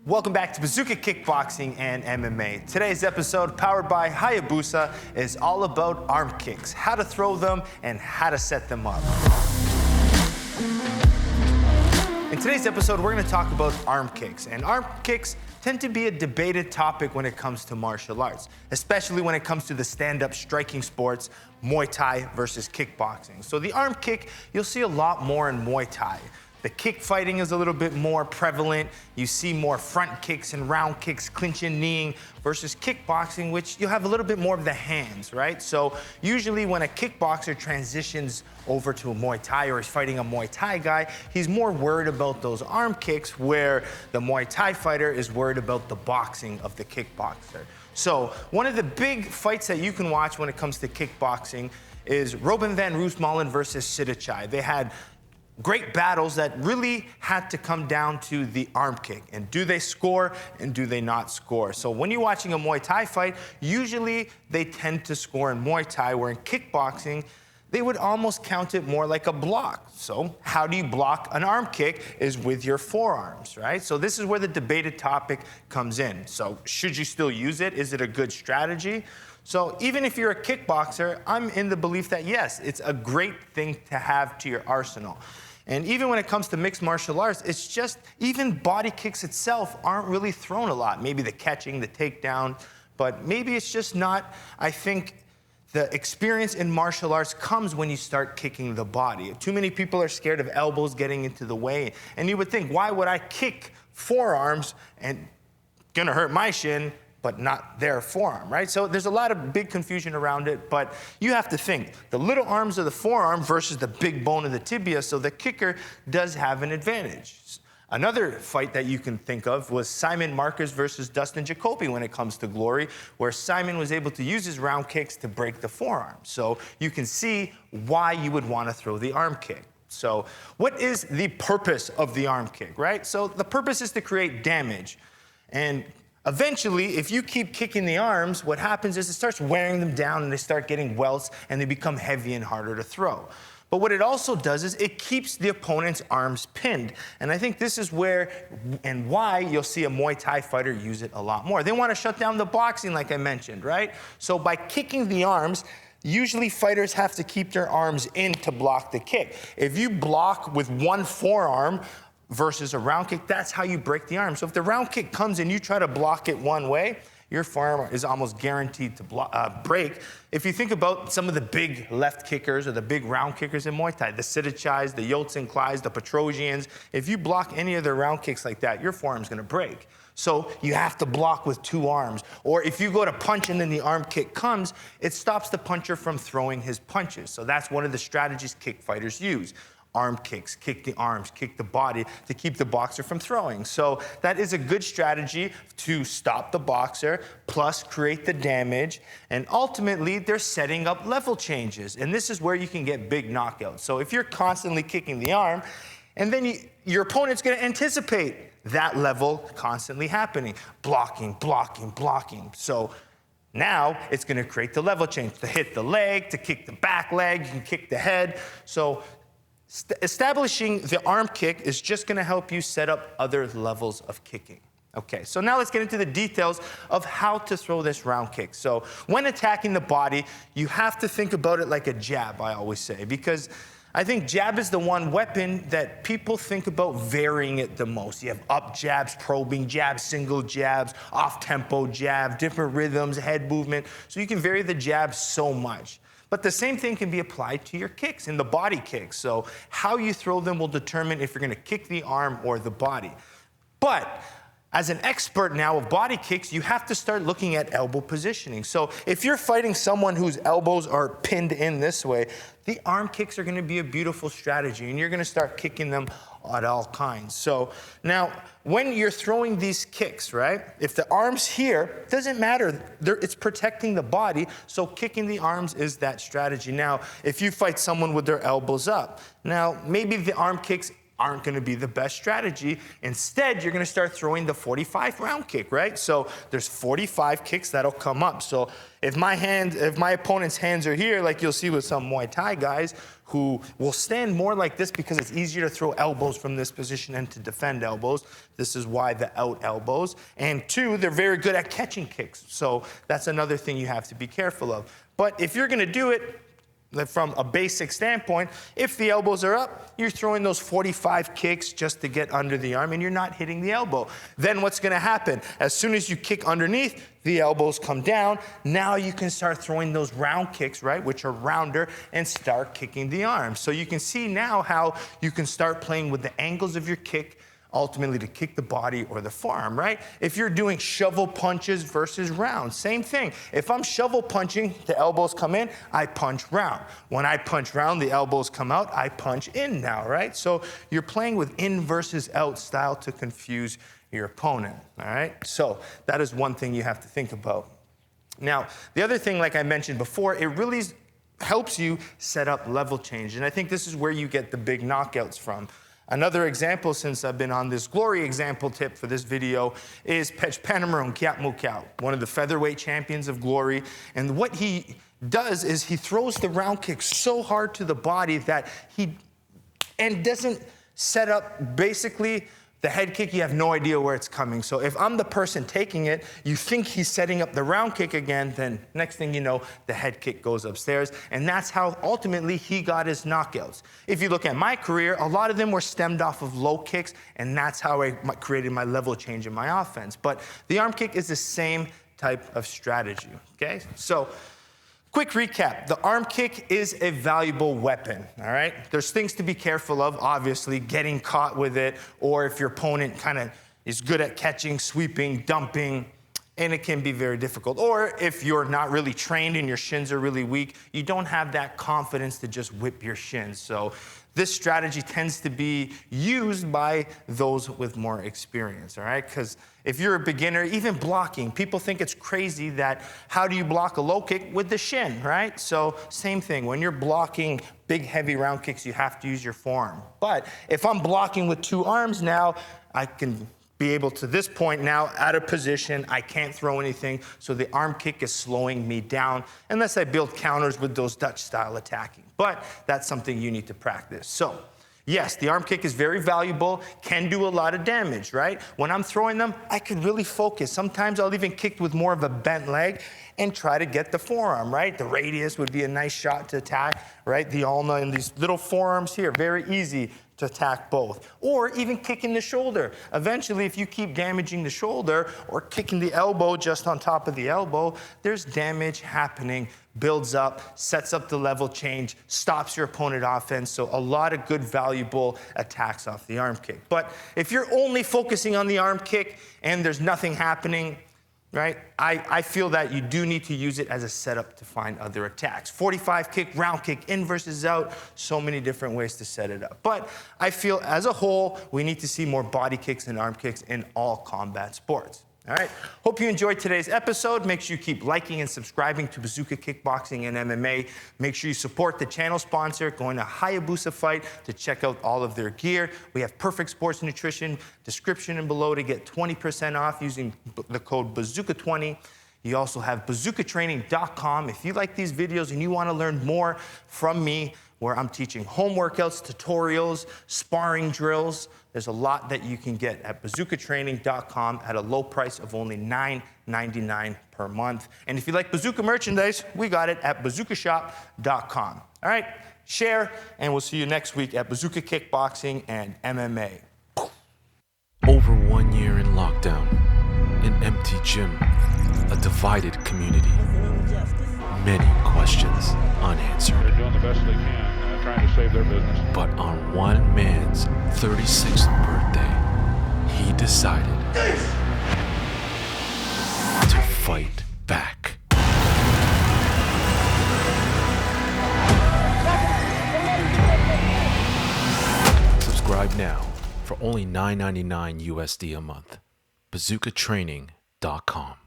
Welcome back to Bazooka Kickboxing and MMA. Today's episode, powered by Hayabusa, is all about arm kicks, how to throw them and how to set them up. In today's episode, we're going to talk about arm kicks, and arm kicks tend to be a debated topic when it comes to martial arts, especially when it comes to the stand-up striking sports, Muay Thai versus kickboxing. So the arm kick, you'll see a lot more in Muay Thai. The kick fighting is a little bit more prevalent. You see more front kicks and round kicks, clinching, kneeing, versus kickboxing, which you have a little bit more of the hands, right? So usually when a kickboxer transitions over to a Muay Thai or is fighting a Muay Thai guy, he's more worried about those arm kicks, where the Muay Thai fighter is worried about the boxing of the kickboxer. So one of the big fights that you can watch when it comes to kickboxing is Robin van Roosmalen versus Sidichai. They had great battles that really had to come down to the arm kick. And do they score and do they not score? So when you're watching a Muay Thai fight, usually they tend to score in Muay Thai, where in kickboxing, they would almost count it more like a block. So how do you block an arm kick is with your forearms, right? So this is where the debated topic comes in. So should you still use it? Is it a good strategy? So even if you're a kickboxer, I'm in the belief that yes, it's a great thing to have to your arsenal. And even when it comes to mixed martial arts, it's just, even body kicks itself aren't really thrown a lot. Maybe the catching, the takedown, but maybe it's just not. I think the experience in martial arts comes when you start kicking the body. Too many people are scared of elbows getting into the way. And you would think, why would I kick forearms and gonna hurt my shin, but not their forearm, right? So there's a lot of big confusion around it, but you have to think, the little arms of the forearm versus the big bone of the tibia, so the kicker does have an advantage. Another fight that you can think of was Simon Marcus versus Dustin Jacoby when it comes to glory, where Simon was able to use his round kicks to break the forearm. So you can see why you would want to throw the arm kick. So what is the purpose of the arm kick, right? So the purpose is to create damage. And eventually, if you keep kicking the arms, what happens is it starts wearing them down and they start getting welts and they become heavy and harder to throw. But what it also does is it keeps the opponent's arms pinned. And I think this is where and why you'll see a Muay Thai fighter use it a lot more. They want to shut down the boxing, like I mentioned, right? So by kicking the arms, usually fighters have to keep their arms in to block the kick. If you block with one forearm versus a round kick, that's how you break the arm. So if the round kick comes and you try to block it one way, your forearm is almost guaranteed to break. If you think about some of the big left kickers or the big round kickers in Muay Thai, the Sidichais, the Yotsin Klais, the Petrosians, if you block any of their round kicks like that, your forearm's gonna break. So you have to block with two arms. Or if you go to punch and then the arm kick comes, it stops the puncher from throwing his punches. So that's one of the strategies kick fighters use. Arm kicks, kick the arms, kick the body to keep the boxer from throwing. So that is a good strategy to stop the boxer, plus create the damage. And ultimately, they're setting up level changes. And this is where you can get big knockouts. So if you're constantly kicking the arm, and then your opponent's gonna anticipate that level constantly happening. Blocking, blocking, blocking. So now it's gonna create the level change to hit the leg, to kick the back leg, you can kick the head. So establishing the arm kick is just gonna help you set up other levels of kicking. Okay, so now let's get into the details of how to throw this round kick. So when attacking the body, you have to think about it like a jab, I always say, because I think jab is the one weapon that people think about varying it the most. You have up jabs, probing jabs, single jabs, off-tempo jab, different rhythms, head movement. So you can vary the jab so much. But the same thing can be applied to your kicks and the body kicks. So how you throw them will determine if you're gonna kick the arm or the body. But as an expert now of body kicks, you have to start looking at elbow positioning. So if you're fighting someone whose elbows are pinned in this way, the arm kicks are gonna be a beautiful strategy, and you're gonna start kicking them at all kinds. So now, when you're throwing these kicks, right, if the arm's here, doesn't matter, it's protecting the body, so kicking the arms is that strategy. Now, if you fight someone with their elbows up, now maybe the arm kicks aren't going to be the best strategy. Instead, you're going to start throwing the 45 round kick, right? So there's 45 kicks that'll come up. So if my opponent's hands are here, like you'll see with some Muay Thai guys who will stand more like this because it's easier to throw elbows from this position and to defend elbows. This is why the out elbows. And two, they're very good at catching kicks. So that's another thing you have to be careful of. But if you're going to do it from a basic standpoint, if the elbows are up, you're throwing those 45 kicks just to get under the arm and you're not hitting the elbow. Then what's going to happen? As soon as you kick underneath, the elbows come down. Now you can start throwing those round kicks, right, which are rounder, and start kicking the arm. So you can see now how you can start playing with the angles of your kick, ultimately to kick the body or the forearm, right? If you're doing shovel punches versus round, same thing. If I'm shovel punching, the elbows come in, I punch round. When I punch round, the elbows come out, I punch in now, right? So you're playing with in versus out style to confuse your opponent, all right? So that is one thing you have to think about. Now, the other thing, like I mentioned before, it really helps you set up level change. And I think this is where you get the big knockouts from. Another example, since I've been on this glory example tip for this video, is Pechpanamurung Kiatmukau, one of the featherweight champions of glory. And what he does is he throws the round kick so hard to the body that and doesn't set up basically the head kick. You have no idea where it's coming. So if I'm the person taking it, you think he's setting up the round kick again, then next thing you know, the head kick goes upstairs. And that's how ultimately he got his knockouts. If you look at my career, a lot of them were stemmed off of low kicks, and that's how I created my level change in my offense. But the arm kick is the same type of strategy, okay? So quick recap, the arm kick is a valuable weapon, all right? There's things to be careful of, obviously, getting caught with it, or if your opponent kind of is good at catching, sweeping, dumping, and it can be very difficult. Or if you're not really trained and your shins are really weak, you don't have that confidence to just whip your shins. So this strategy tends to be used by those with more experience, all right? Because if you're a beginner, even blocking, people think it's crazy that how do you block a low kick with the shin, right? So same thing, when you're blocking big, heavy round kicks, you have to use your forearm. But if I'm blocking with two arms now, I can be able to this point now, out of position, I can't throw anything, so the arm kick is slowing me down unless I build counters with those Dutch style attacking. But that's something you need to practice. So yes, the arm kick is very valuable, can do a lot of damage, right? When I'm throwing them, I can really focus. Sometimes I'll even kick with more of a bent leg and try to get the forearm, right? The radius would be a nice shot to attack, right? The ulna and these little forearms here, very easy to attack both. Or even kicking the shoulder. Eventually, if you keep damaging the shoulder or kicking the elbow just on top of the elbow, there's damage happening, builds up, sets up the level change, stops your opponent offense. So a lot of good, valuable attacks off the arm kick. But if you're only focusing on the arm kick and there's nothing happening, right? I feel that you do need to use it as a setup to find other attacks. 45 kick, round kick, in versus out, so many different ways to set it up. But I feel as a whole, we need to see more body kicks and arm kicks in all combat sports. All right, hope you enjoyed today's episode. Make sure you keep liking and subscribing to Bazooka Kickboxing and MMA. Make sure you support the channel sponsor, going to Hayabusa Fight to check out all of their gear. We have Perfect Sports Nutrition, description and below to get 20% off using the code Bazooka20. You also have bazookatraining.com. If you like these videos and you want to learn more from me, where I'm teaching home workouts, tutorials, sparring drills, there's a lot that you can get at bazookatraining.com at a low price of only $9.99 per month. And if you like Bazooka merchandise, we got it at bazookashop.com. All right, share, and we'll see you next week at Bazooka Kickboxing and MMA. Over 1 year in lockdown, an empty gym, a divided community, many questions unanswered. They're doing the best they can, trying to save their business. But on one man's 36th birthday, he decided to fight back. Subscribe now for only $9.99 USD a month. BazookaTraining.com.